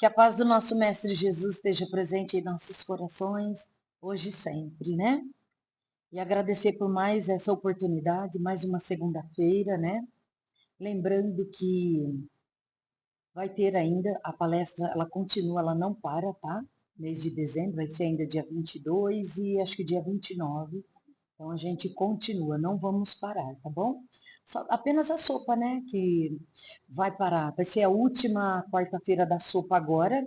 Que a paz do nosso Mestre Jesus esteja presente em nossos corações, hoje e sempre, né? E agradecer por mais essa oportunidade, mais uma segunda-feira, né? Lembrando que vai ter ainda a palestra, ela continua, ela não para, tá? Mês de dezembro, vai ser ainda dia 22 e acho que dia 29. Então a gente continua, não vamos parar, tá bom? Apenas a sopa, né? Que vai parar. Vai ser a última quarta-feira da sopa agora,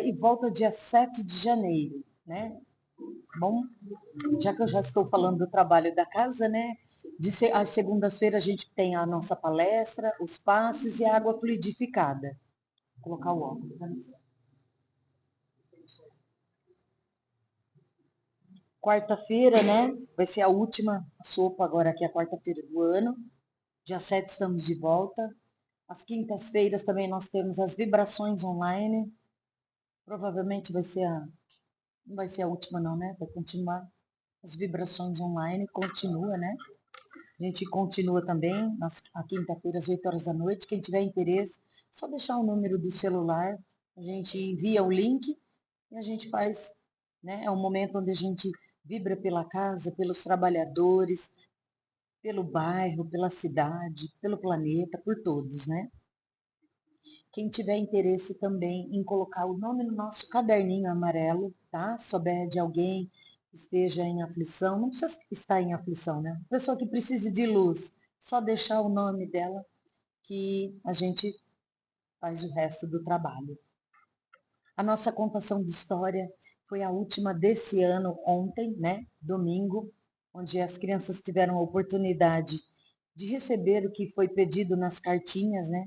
e volta dia 7 de janeiro, né? Bom, já que eu já estou falando do trabalho da casa, né? Às segundas-feiras a gente tem a nossa palestra, os passes e a água fluidificada. Vou colocar o óculos, né? Quarta-feira, né? Vai ser a última sopa agora, que é a quarta-feira do ano. Dia 7 estamos de volta. Às quintas-feiras também nós temos as vibrações online. Provavelmente não vai ser a última não, né? Vai continuar. As vibrações online continua, né? A gente continua também a quinta-feira às 8 horas da noite. Quem tiver interesse, só deixar o número do celular. A gente envia o link e a gente faz, né? É um momento onde a gente vibra pela casa, pelos trabalhadores, pelo bairro, pela cidade, pelo planeta, por todos, né? Quem tiver interesse também em colocar o nome no nosso caderninho amarelo, tá? Souber de alguém que esteja em aflição, não precisa estar em aflição, né? Pessoa que precise de luz, só deixar o nome dela que a gente faz o resto do trabalho. A nossa contação de história foi a última desse ano, ontem, né? Domingo, onde as crianças tiveram a oportunidade de receber o que foi pedido nas cartinhas, né?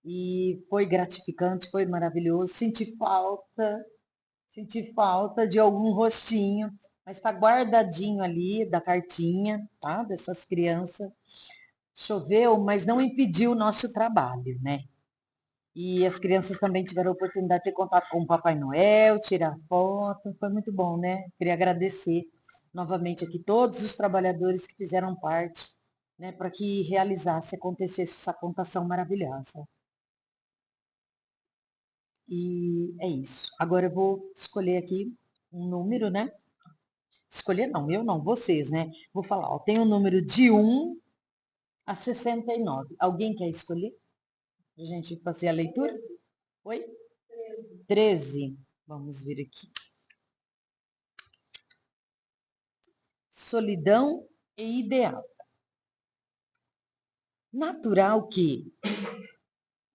E foi gratificante, foi maravilhoso. Senti falta de algum rostinho, mas está guardadinho ali da cartinha, tá? Dessas crianças. Choveu, mas não impediu o nosso trabalho, né? E as crianças também tiveram a oportunidade de ter contato com o Papai Noel, tirar foto, foi muito bom, né? Queria agradecer novamente aqui todos os trabalhadores que fizeram parte, né, para que acontecesse essa contação maravilhosa. E é isso. Agora eu vou escolher aqui um número, né? Escolher não, eu não, vocês, né? Vou falar, ó, tem um número de 1 a 69. Alguém quer escolher? Pra gente fazer a leitura? Oi? 13. Vamos ver aqui. Solidão e ideal. Natural que,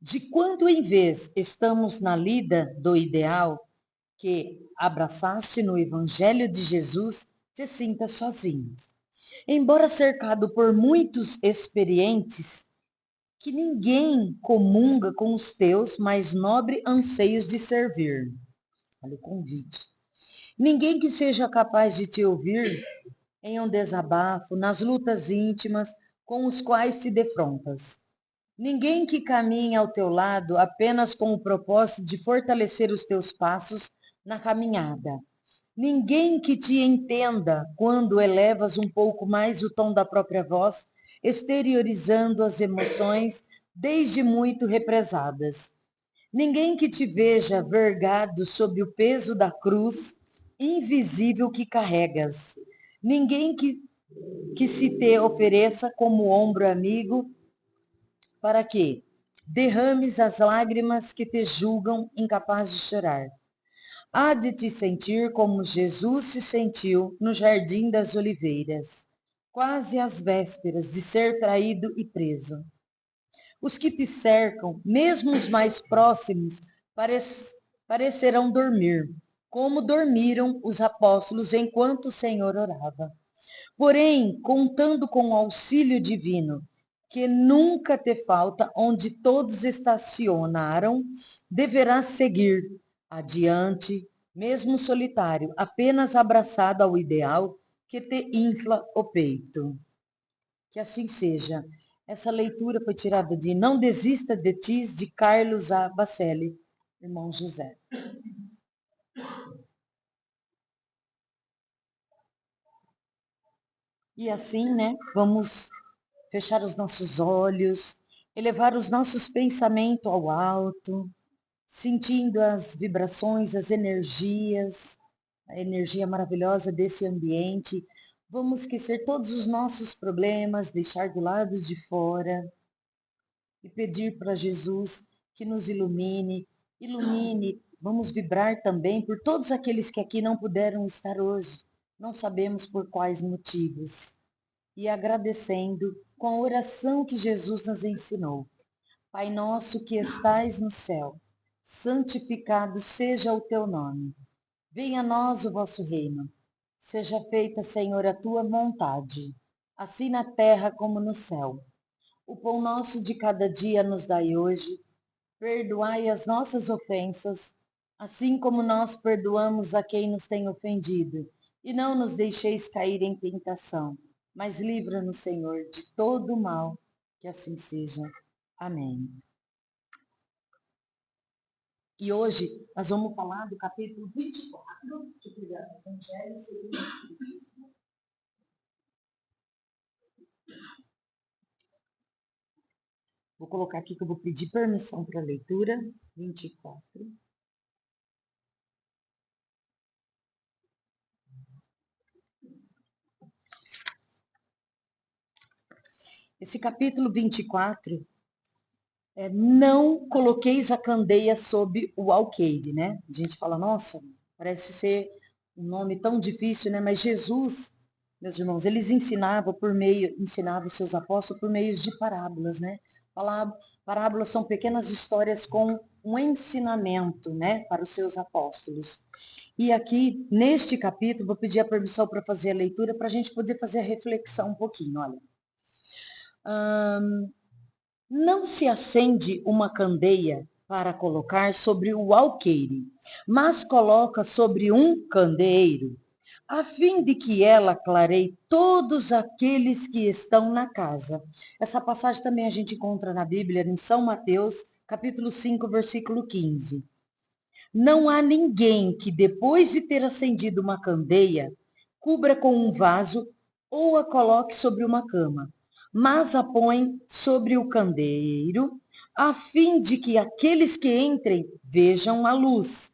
de quando em vez estamos na lida do ideal que abraçaste no Evangelho de Jesus, te sinta sozinho. Embora cercado por muitos experientes, que ninguém comunga com os teus mais nobres anseios de servir. Olha o convite. Ninguém que seja capaz de te ouvir em um desabafo, nas lutas íntimas com os quais te defrontas. Ninguém que caminhe ao teu lado apenas com o propósito de fortalecer os teus passos na caminhada. Ninguém que te entenda quando elevas um pouco mais o tom da própria voz, exteriorizando as emoções desde muito represadas. Ninguém que te veja vergado sob o peso da cruz invisível que carregas. Ninguém que se te ofereça como ombro amigo para que derrames as lágrimas que te julgam incapaz de chorar. Há de te sentir como Jesus se sentiu no Jardim das Oliveiras, quase às vésperas de ser traído e preso. Os que te cercam, mesmo os mais próximos, parecerão dormir, como dormiram os apóstolos enquanto o Senhor orava. Porém, contando com o auxílio divino, que nunca te falta onde todos estacionaram, deverás seguir adiante, mesmo solitário, apenas abraçado ao ideal que te infla o peito. Que assim seja. Essa leitura foi tirada de Não Desista de Ti, de Carlos A. Bacelli, irmão José. E assim, né, vamos fechar os nossos olhos, elevar os nossos pensamentos ao alto, sentindo as vibrações, as energias, a energia maravilhosa desse ambiente. Vamos esquecer todos os nossos problemas, deixar do lado de fora e pedir para Jesus que nos ilumine. Ilumine, vamos vibrar também por todos aqueles que aqui não puderam estar hoje. Não sabemos por quais motivos. E agradecendo com a oração que Jesus nos ensinou. Pai nosso que estais no céu, santificado seja o teu nome. Venha a nós o vosso reino. Seja feita, Senhor, a tua vontade, assim na terra como no céu. O pão nosso de cada dia nos dai hoje. Perdoai as nossas ofensas, assim como nós perdoamos a quem nos tem ofendido. E não nos deixeis cair em tentação, mas livra-nos, Senhor, de todo o mal. Que assim seja. Amém. E hoje nós vamos falar do capítulo 24 do Evangelho segundo o Espiritismo. Vou colocar aqui que eu vou pedir permissão para a leitura. 24. Esse capítulo 24 não coloqueis a candeia sob o alqueire, né? A gente fala, nossa, parece ser um nome tão difícil, né? Mas Jesus, meus irmãos, ensinava os seus apóstolos por meio de parábolas, né? Parábolas são pequenas histórias com um ensinamento, né, para os seus apóstolos. E aqui, neste capítulo, vou pedir a permissão para fazer a leitura, para a gente poder fazer a reflexão um pouquinho, olha. Não se acende uma candeia para colocar sobre o alqueire, mas coloca sobre um candeeiro, a fim de que ela clareie todos aqueles que estão na casa. Essa passagem também a gente encontra na Bíblia, em São Mateus, capítulo 5, versículo 15. Não há ninguém que, depois de ter acendido uma candeia, cubra com um vaso ou a coloque sobre uma cama, mas a põe sobre o candeeiro, a fim de que aqueles que entrem vejam a luz,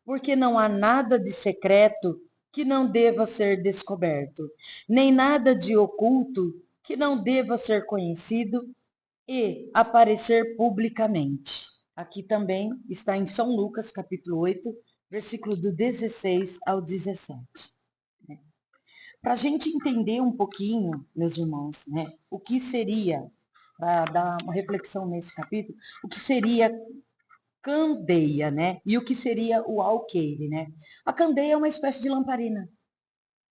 porque não há nada de secreto que não deva ser descoberto, nem nada de oculto que não deva ser conhecido e aparecer publicamente. Aqui também está em São Lucas, capítulo 8, versículo do 16 ao 17. Para a gente entender um pouquinho, meus irmãos, né, o que seria, para dar uma reflexão nesse capítulo, o que seria candeia, né? E o que seria o alqueire, né? A candeia é uma espécie de lamparina,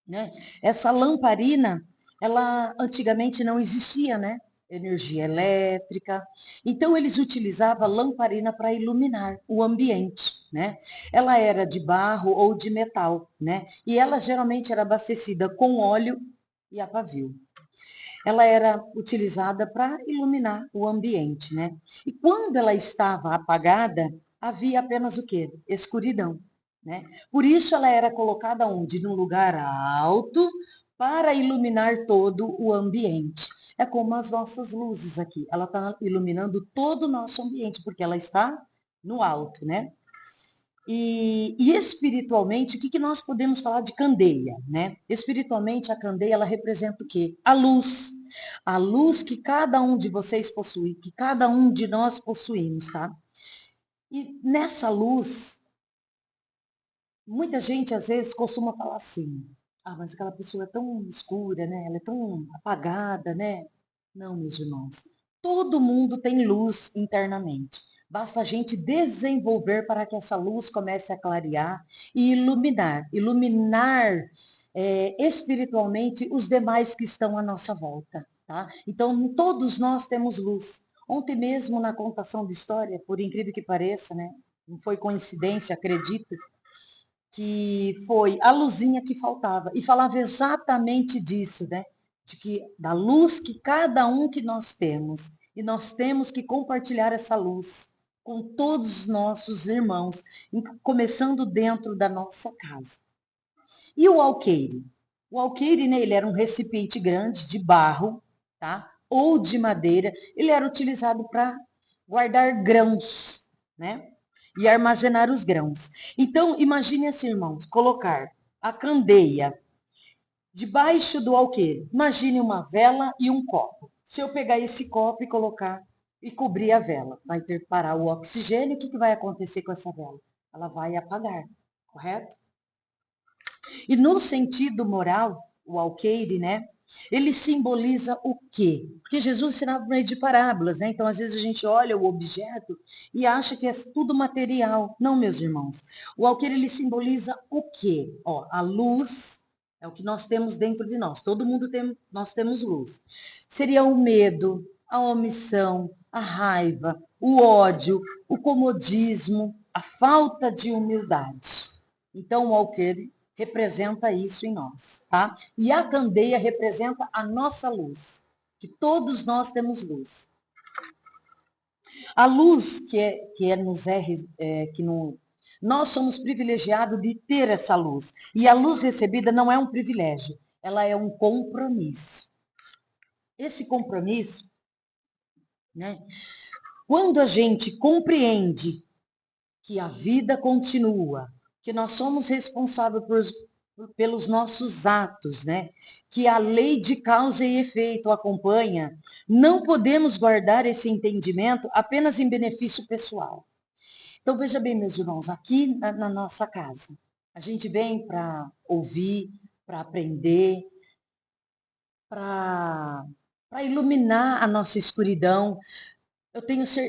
né? Essa lamparina, ela antigamente não existia, né? Energia elétrica. Então eles utilizavam a lamparina para iluminar o ambiente, né? Ela era de barro ou de metal, né? E ela geralmente era abastecida com óleo e a pavio. Ela era utilizada para iluminar o ambiente, né? E quando ela estava apagada, havia apenas o quê? Escuridão, né? Por isso ela era colocada onde? Num lugar alto para iluminar todo o ambiente. É como as nossas luzes aqui. Ela está iluminando todo o nosso ambiente, porque ela está no alto, né? E espiritualmente, o que nós podemos falar de candeia, né? Espiritualmente, a candeia, ela representa o quê? A luz. A luz que cada um de vocês possui, que cada um de nós possuímos, tá? E nessa luz, muita gente às vezes costuma falar assim, ah, mas aquela pessoa é tão escura, né? Ela é tão apagada, né? Não, meus irmãos. Todo mundo tem luz internamente. Basta a gente desenvolver para que essa luz comece a clarear e iluminar. Iluminar espiritualmente os demais que estão à nossa volta, tá? Então, todos nós temos luz. Ontem mesmo, na contação de história, por incrível que pareça, né? Não foi coincidência, acredito, que foi a luzinha que faltava. E falava exatamente disso, né? De que, da luz que cada um que nós temos. E nós temos que compartilhar essa luz com todos os nossos irmãos, começando dentro da nossa casa. E o alqueire? O alqueire, né, ele era um recipiente grande de barro, tá? Ou de madeira. Ele era utilizado para guardar grãos, né? e armazenar os grãos. Então, imagine assim, irmãos, colocar a candeia debaixo do alqueire. Imagine uma vela e um copo. Se eu pegar esse copo e colocar e cobrir a vela, vai ter que parar o oxigênio, o que vai acontecer com essa vela? Ela vai apagar, correto? E no sentido moral, o alqueire, né? Ele simboliza o quê? Porque Jesus ensinava por meio de parábolas, né? Então, às vezes, a gente olha o objeto e acha que é tudo material. Não, meus irmãos. O alqueire, ele simboliza o quê? Ó, a luz é o que nós temos dentro de nós. Todo mundo tem, nós temos luz. Seria o medo, a omissão, a raiva, o ódio, o comodismo, a falta de humildade. Então, o alqueire representa isso em nós, tá? E a candeia representa a nossa luz, que todos nós temos luz. A luz nós somos privilegiados de ter essa luz. E a luz recebida não é um privilégio, ela é um compromisso. Esse compromisso, né? Quando a gente compreende que a vida continua, que nós somos responsáveis pelos nossos atos, né? Que a lei de causa e efeito acompanha, não podemos guardar esse entendimento apenas em benefício pessoal. Então, veja bem, meus irmãos, aqui na nossa casa, a gente vem para ouvir, para aprender, para iluminar a nossa escuridão.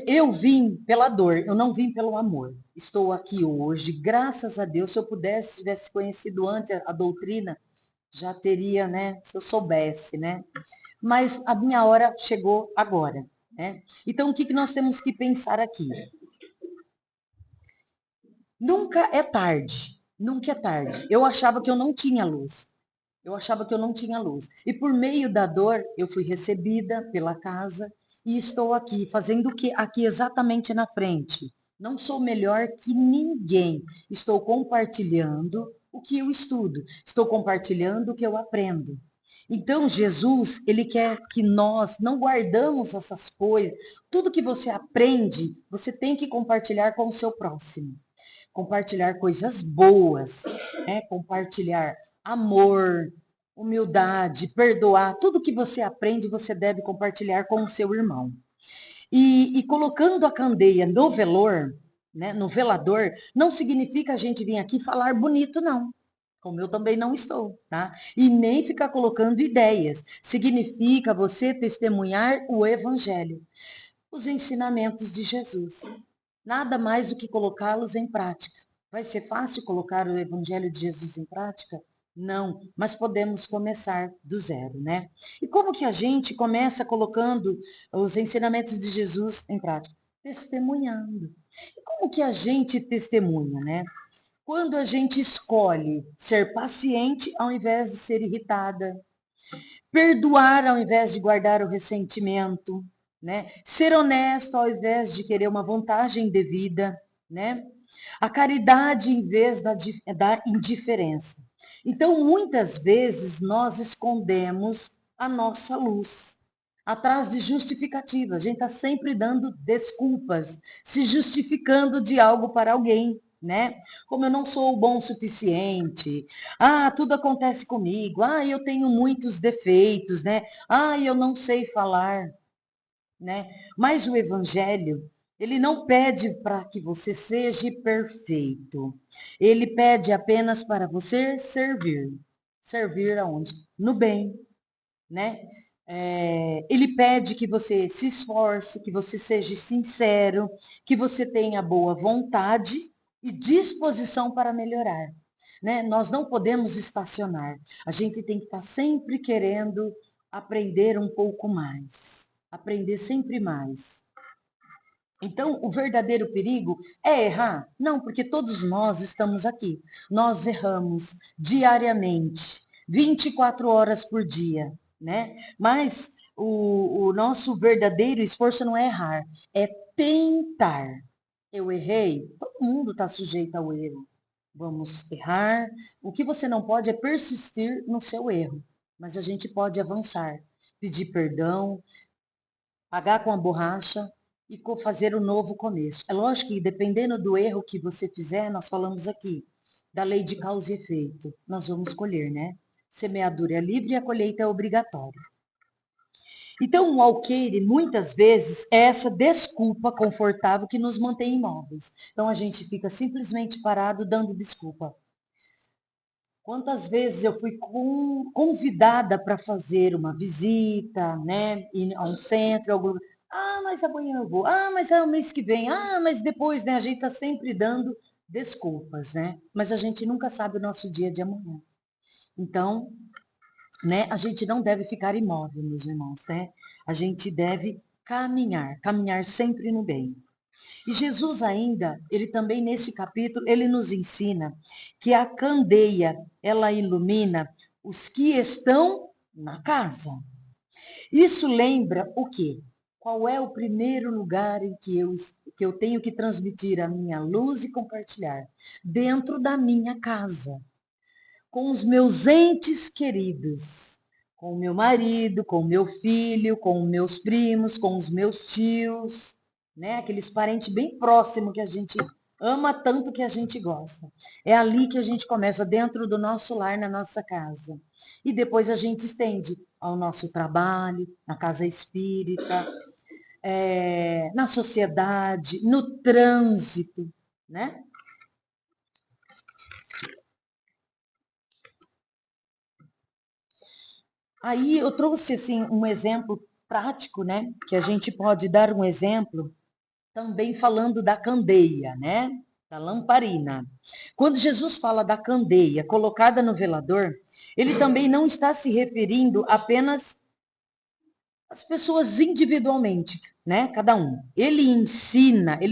Eu vim pela dor, eu não vim pelo amor. Estou aqui hoje, graças a Deus. Se eu pudesse, tivesse conhecido antes a doutrina, já teria, né? Se eu soubesse, né? Mas a minha hora chegou agora, né? Então, o que nós temos que pensar aqui? Nunca é tarde, nunca é tarde. Eu achava que eu não tinha luz. Eu achava que eu não tinha luz. E por meio da dor, eu fui recebida pela casa e estou aqui, fazendo o que aqui exatamente na frente. Não sou melhor que ninguém. Estou compartilhando o que eu estudo. Estou compartilhando o que eu aprendo. Então, Jesus, ele quer que nós não guardamos essas coisas. Tudo que você aprende, você tem que compartilhar com o seu próximo. Compartilhar coisas boas, né? Compartilhar amor, humildade, perdoar, tudo que você aprende, você deve compartilhar com o seu irmão. E colocando a candeia no velor, né, no velador, não significa a gente vir aqui falar bonito, não. Como eu também não estou, tá? E nem ficar colocando ideias. Significa você testemunhar o evangelho, os ensinamentos de Jesus. Nada mais do que colocá-los em prática. Vai ser fácil colocar o Evangelho de Jesus em prática? Não, mas podemos começar do zero, né? E como que a gente começa colocando os ensinamentos de Jesus em prática? Testemunhando. E como que a gente testemunha, né? Quando a gente escolhe ser paciente ao invés de ser irritada, perdoar ao invés de guardar o ressentimento, né? Ser honesto ao invés de querer uma vantagem devida, né? A caridade em vez da indiferença. Então, muitas vezes nós escondemos a nossa luz atrás de justificativas. A gente está sempre dando desculpas, se justificando de algo para alguém, né? Como eu não sou bom o suficiente, tudo acontece comigo, eu tenho muitos defeitos, né? Eu não sei falar, né? Mas o evangelho, ele não pede para que você seja perfeito. Ele pede apenas para você servir. Servir aonde? No bem, né? Ele pede que você se esforce, que você seja sincero, que você tenha boa vontade e disposição para melhorar. Né? Nós não podemos estacionar. A gente tem que estar sempre querendo aprender um pouco mais. Aprender sempre mais. Então, o verdadeiro perigo é errar? Não, porque todos nós estamos aqui. Nós erramos diariamente, 24 horas por dia, né? Mas o nosso verdadeiro esforço não é errar, é tentar. Eu errei? Todo mundo está sujeito ao erro. Vamos errar. O que você não pode é persistir no seu erro, mas a gente pode avançar, pedir perdão, pagar com a borracha e fazer um novo começo. É lógico que dependendo do erro que você fizer, nós falamos aqui da lei de causa e efeito, nós vamos colher, né? Semeadura é livre e a colheita é obrigatória. Então, o alqueire, muitas vezes, é essa desculpa confortável que nos mantém imóveis. Então, a gente fica simplesmente parado dando desculpa. Quantas vezes eu fui convidada para fazer uma visita, né, ir a um centro, algum... Ah, mas amanhã eu vou. Ah, mas é o mês que vem. Ah, mas depois, né? A gente está sempre dando desculpas, né? Mas a gente nunca sabe o nosso dia de amanhã. Então, né, a gente não deve ficar imóvel, meus irmãos, né? A gente deve caminhar sempre no bem. E Jesus ainda, ele também nesse capítulo, ele nos ensina que a candeia, ela ilumina os que estão na casa. Isso lembra o quê? Qual é o primeiro lugar em que eu tenho que transmitir a minha luz e compartilhar? Dentro da minha casa, com os meus entes queridos, com o meu marido, com o meu filho, com os meus primos, com os meus tios, né? Aqueles parentes bem próximos que a gente ama tanto que a gente gosta. É ali que a gente começa, dentro do nosso lar, na nossa casa. E depois a gente estende ao nosso trabalho, na casa espírita, na sociedade, no trânsito, né? Aí eu trouxe assim um exemplo prático, né? Que a gente pode dar um exemplo também falando da candeia, né? Da lamparina. Quando Jesus fala da candeia colocada no velador, ele também não está se referindo apenas às pessoas individualmente, né? Cada um. Ele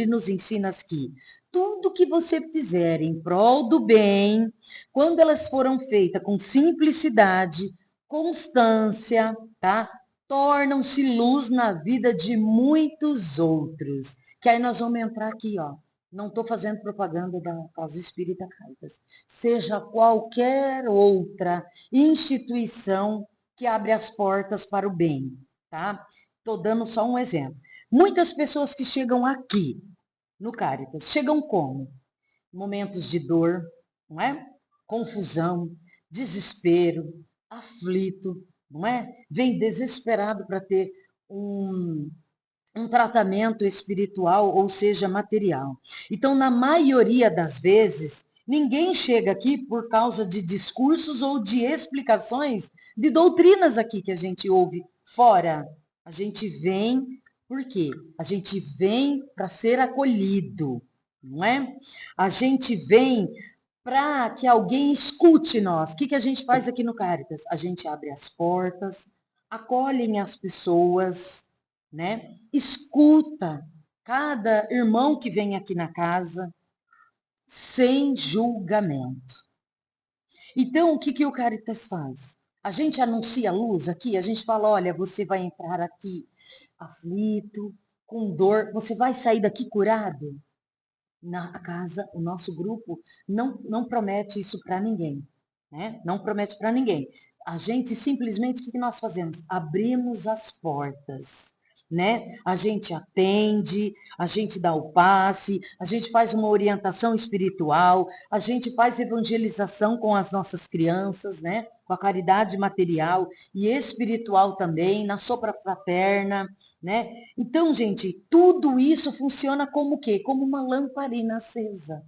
nos ensina que tudo que você fizer em prol do bem, quando elas foram feitas com simplicidade, constância, tá? Tornam-se luz na vida de muitos outros. Que aí nós vamos entrar aqui, ó. Não estou fazendo propaganda da Casa Espírita Caritas. Seja qualquer outra instituição que abre as portas para o bem, tá? Estou dando só um exemplo. Muitas pessoas que chegam aqui no Caritas, chegam como? Momentos de dor, não é? Confusão, desespero, aflito, não é? Vem desesperado para ter um tratamento espiritual, ou seja, material. Então, na maioria das vezes, ninguém chega aqui por causa de discursos ou de explicações de doutrinas aqui que a gente ouve fora. A gente vem, por quê? A gente vem para ser acolhido, não é? A gente vem para que alguém escute nós. O que a gente faz aqui no Caritas? A gente abre as portas, acolhem as pessoas, né? Escuta cada irmão que vem aqui na casa sem julgamento. Então, o que o Caritas faz? A gente anuncia a luz aqui, a gente fala, olha, você vai entrar aqui aflito, com dor, você vai sair daqui curado? Na casa, o nosso grupo não promete isso para ninguém, né? Não promete para ninguém. A gente simplesmente, o que nós fazemos? Abrimos as portas, né? A gente atende, a gente dá o passe, a gente faz uma orientação espiritual, a gente faz evangelização com as nossas crianças, né? Com a caridade material e espiritual também, na sopra fraterna, né? Então, gente, tudo isso funciona como o quê? Como uma lamparina acesa.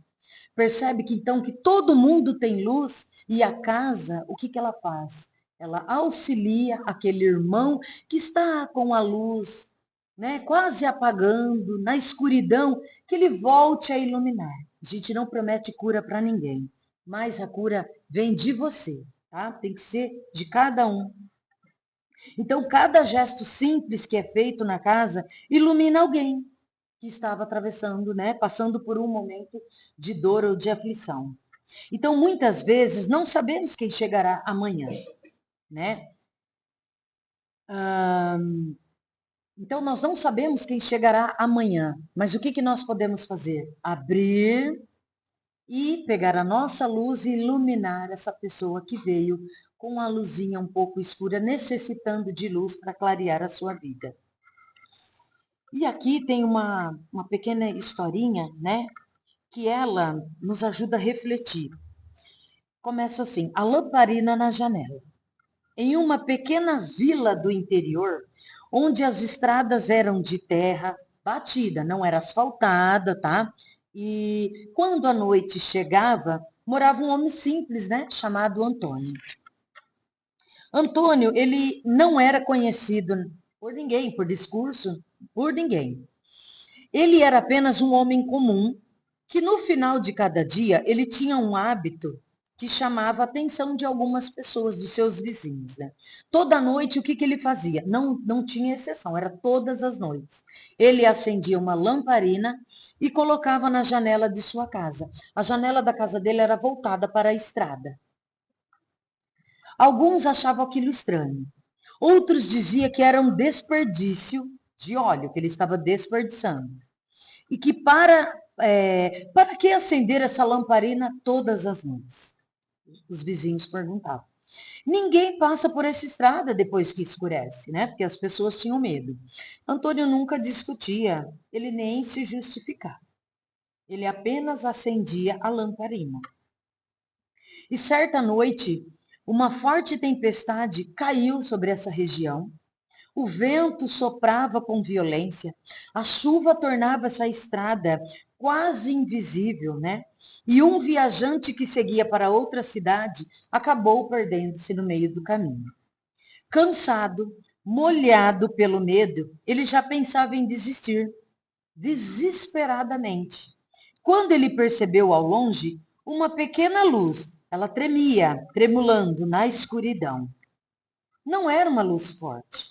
Percebe que então que todo mundo tem luz e a casa, o que ela faz? Ela auxilia aquele irmão que está com a luz, né, quase apagando, na escuridão, que ele volte a iluminar. A gente não promete cura para ninguém, mas a cura vem de você, tá? Tem que ser de cada um. Então, cada gesto simples que é feito na casa ilumina alguém que estava atravessando, né, passando por um momento de dor ou de aflição. Então, muitas vezes não sabemos quem chegará amanhã, né? Então, nós não sabemos quem chegará amanhã, mas o que nós podemos fazer? Abrir e pegar a nossa luz e iluminar essa pessoa que veio com a luzinha um pouco escura, necessitando de luz para clarear a sua vida. E aqui tem uma pequena historinha, né? Que ela nos ajuda a refletir. Começa assim: a lamparina na janela. Em uma pequena vila do interior, onde as estradas eram de terra batida, não era asfaltada, tá? E quando a noite chegava, morava um homem simples, né? Chamado Antônio. Antônio, ele não era conhecido por ninguém, por discurso, por ninguém. Ele era apenas um homem comum, que no final de cada dia ele tinha um hábito que chamava a atenção de algumas pessoas, dos seus vizinhos. Né? Toda noite, o que, que ele fazia? Não tinha exceção, era todas as noites. Ele acendia uma lamparina e colocava na janela de sua casa. A janela da casa dele era voltada para a estrada. Alguns achavam aquilo estranho. Outros diziam que era um desperdício de óleo, que ele estava desperdiçando. E que para que acender essa lamparina todas as noites? Os vizinhos perguntavam. Ninguém passa por essa estrada depois que escurece, né? Porque as pessoas tinham medo. Antônio nunca discutia, ele nem se justificava. Ele apenas acendia a lamparina. E certa noite, uma forte tempestade caiu sobre essa região. O vento soprava com violência, a chuva tornava essa estrada quase invisível, né? E um viajante que seguia para outra cidade acabou perdendo-se no meio do caminho. Cansado, molhado pelo medo, ele já pensava em desistir, desesperadamente. Quando ele percebeu ao longe uma pequena luz, ela tremia, tremulando na escuridão. Não era uma luz forte.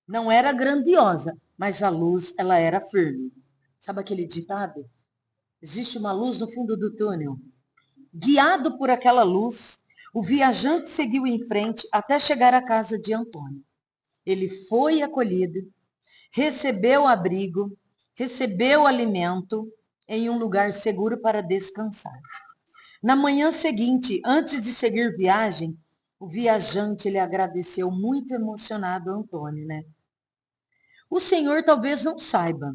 Não era grandiosa, mas a luz, ela era firme. Sabe aquele ditado? Existe uma luz no fundo do túnel. Guiado por aquela luz, o viajante seguiu em frente até chegar à casa de Antônio. Ele foi acolhido, recebeu abrigo, recebeu alimento em um lugar seguro para descansar. Na manhã seguinte, antes de seguir viagem, o viajante ele agradeceu muito emocionado a Antônio, né? O Senhor talvez não saiba,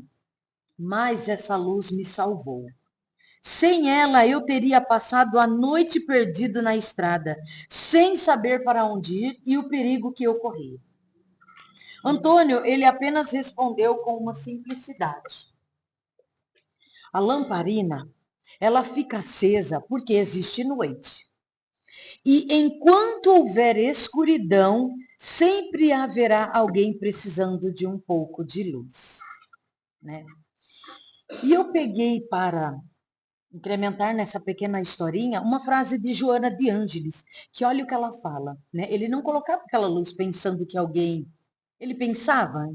mas essa luz me salvou. Sem ela, eu teria passado a noite perdido na estrada, sem saber para onde ir e o perigo que eu corria. Antônio, ele apenas respondeu com uma simplicidade. A lamparina, ela fica acesa porque existe noite. E enquanto houver escuridão, sempre haverá alguém precisando de um pouco de luz, né? E eu peguei para incrementar nessa pequena historinha uma frase de Joana de Ângeles, que olha o que ela fala, né? Ele não colocava aquela luz pensando que alguém, ele pensava,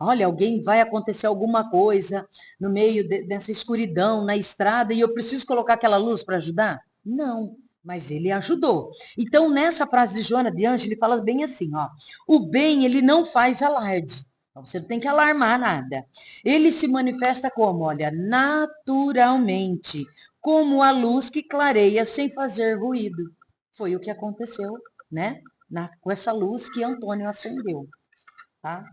olha, alguém vai acontecer alguma coisa no meio dessa escuridão, na estrada, e eu preciso colocar aquela luz para ajudar? Não, mas ele ajudou. Então, nessa frase de Joana de Ângeles, ele fala bem assim, ó, o bem, ele não faz alarde. Você não tem que alarmar nada. Ele se manifesta como? Olha, naturalmente, como a luz que clareia sem fazer ruído. Foi o que aconteceu, né? Com essa luz que Antônio acendeu, tá?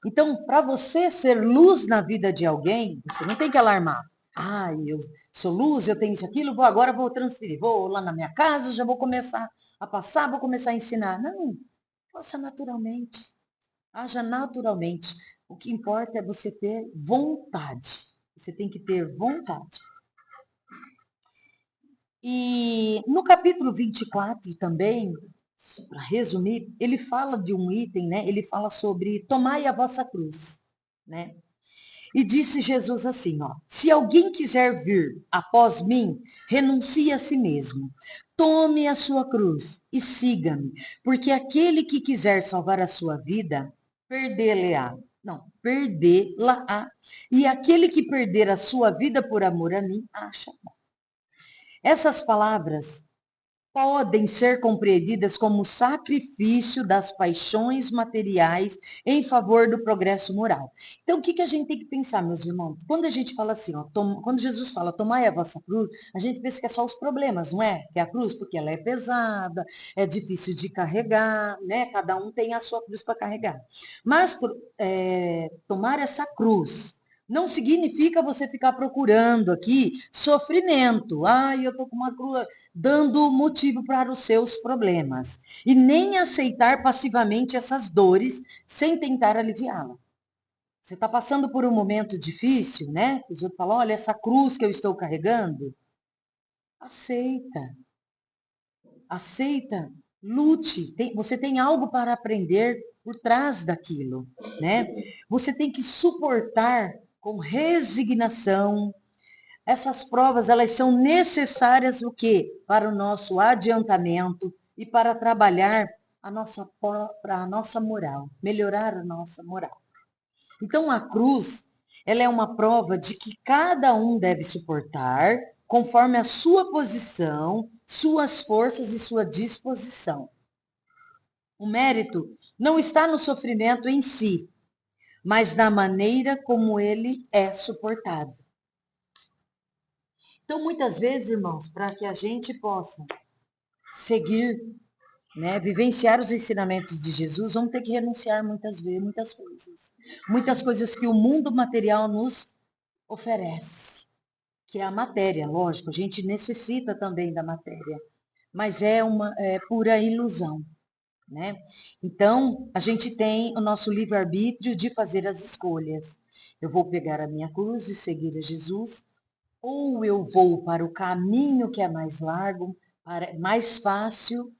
Então, para você ser luz na vida de alguém, você não tem que alarmar. Ah, eu sou luz, eu tenho isso, aquilo, agora vou transferir. Vou lá na minha casa, já vou começar a passar, vou começar a ensinar. Não, faça naturalmente. Haja naturalmente. O que importa é você ter vontade. Você tem que ter vontade. E no capítulo 24 também, para resumir, ele fala de um item, né? Ele fala sobre tomai a vossa cruz, né? E disse Jesus assim, ó: se alguém quiser vir após mim, renuncie a si mesmo. Tome a sua cruz e siga-me, porque aquele que quiser salvar a sua vida, perdê-la-á. Não, perdê-la-á. E aquele que perder a sua vida por amor a mim, acha. Essas palavras podem ser compreendidas como sacrifício das paixões materiais em favor do progresso moral. Então, o que a gente tem que pensar, meus irmãos? Quando a gente fala assim, ó, quando Jesus fala, tomai a vossa cruz, a gente pensa que é só os problemas, não é? Que é a cruz, porque ela é pesada, é difícil de carregar, né? Cada um tem a sua cruz para carregar. Mas tomar essa cruz não significa você ficar procurando aqui sofrimento. Eu estou com uma cruz, dando motivo para os seus problemas. E nem aceitar passivamente essas dores sem tentar aliviá-la. Você está passando por um momento difícil, né? Os outros falam, olha, essa cruz que eu estou carregando. Aceita. Aceita. Lute. Você tem algo para aprender por trás daquilo, né? Você tem que suportar com resignação. Essas provas, elas são necessárias o quê? Para o nosso adiantamento e para trabalhar para a nossa moral, melhorar a nossa moral. Então, a cruz, ela é uma prova de que cada um deve suportar conforme a sua posição, suas forças e sua disposição. O mérito não está no sofrimento em si, mas na maneira como ele é suportado. Então, muitas vezes, irmãos, para que a gente possa seguir, né, vivenciar os ensinamentos de Jesus, vamos ter que renunciar muitas vezes, muitas coisas. Muitas coisas que o mundo material nos oferece, que é a matéria, lógico, a gente necessita também da matéria, mas é uma pura ilusão, né? Então, a gente tem o nosso livre-arbítrio de fazer as escolhas. Eu vou pegar a minha cruz e seguir a Jesus, ou eu vou para o caminho que é mais largo, mais fácil,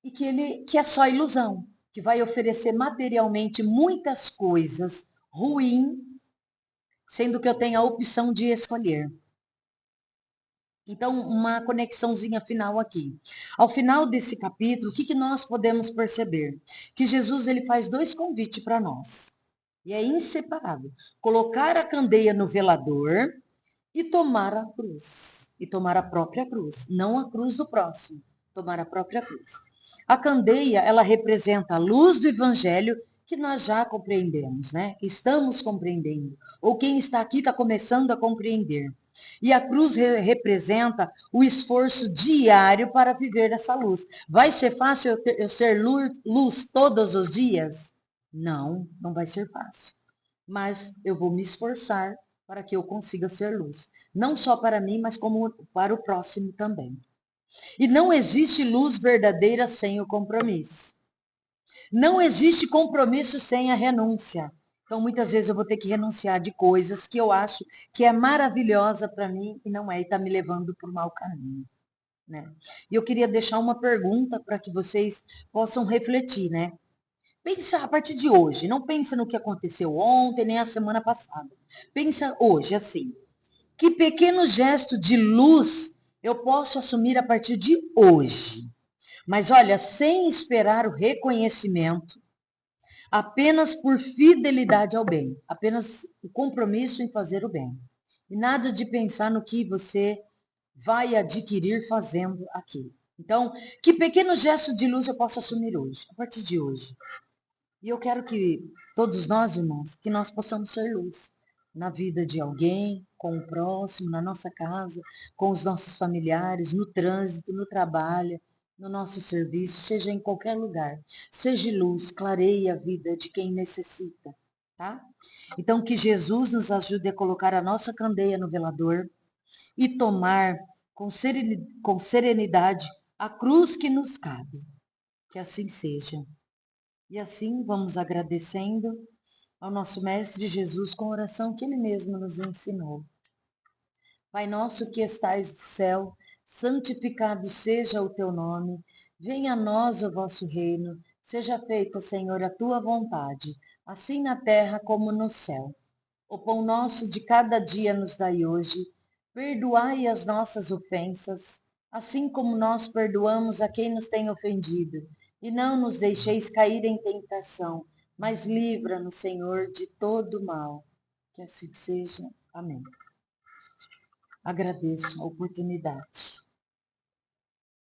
e que é só ilusão, que vai oferecer materialmente muitas coisas ruins, sendo que eu tenho a opção de escolher. Então, uma conexãozinha final aqui. Ao final desse capítulo, o que nós podemos perceber? Que Jesus ele faz dois convites para nós. E é inseparável. Colocar a candeia no velador e tomar a cruz. E tomar a própria cruz. Não a cruz do próximo. Tomar a própria cruz. A candeia, ela representa a luz do evangelho que nós já compreendemos, né? Que estamos compreendendo. Ou quem está aqui está começando a compreender. E a cruz representa o esforço diário para viver essa luz. Vai ser fácil eu ser luz todos os dias? Não, não vai ser fácil. Mas eu vou me esforçar para que eu consiga ser luz. Não só para mim, mas como para o próximo também. E não existe luz verdadeira sem o compromisso. Não existe compromisso sem a renúncia. Então, muitas vezes eu vou ter que renunciar de coisas que eu acho que é maravilhosa para mim e não é, e está me levando por mau caminho. Né? E eu queria deixar uma pergunta para que vocês possam refletir, né? Pensa a partir de hoje, não pensa no que aconteceu ontem, nem a semana passada. Pensa hoje, assim. Que pequeno gesto de luz eu posso assumir a partir de hoje? Mas olha, sem esperar o reconhecimento, apenas por fidelidade ao bem, apenas o compromisso em fazer o bem. E nada de pensar no que você vai adquirir fazendo aquilo. Então, que pequeno gesto de luz eu posso assumir hoje, a partir de hoje? E eu quero que todos nós, irmãos, que nós possamos ser luz na vida de alguém, com o próximo, na nossa casa, com os nossos familiares, no trânsito, no trabalho, no nosso serviço, seja em qualquer lugar. Seja luz, clareie a vida de quem necessita, tá? Então, que Jesus nos ajude a colocar a nossa candeia no velador e tomar com serenidade a cruz que nos cabe. Que assim seja. E assim vamos agradecendo ao nosso Mestre Jesus com a oração que ele mesmo nos ensinou. Pai nosso que estais no céu, santificado seja o teu nome, venha a nós o vosso reino, seja feita, Senhor, a tua vontade, assim na terra como no céu. O pão nosso de cada dia nos dai hoje, perdoai as nossas ofensas, assim como nós perdoamos a quem nos tem ofendido, e não nos deixeis cair em tentação, mas livra-nos, Senhor, de todo mal. Que assim seja. Amém. Agradeço a oportunidade.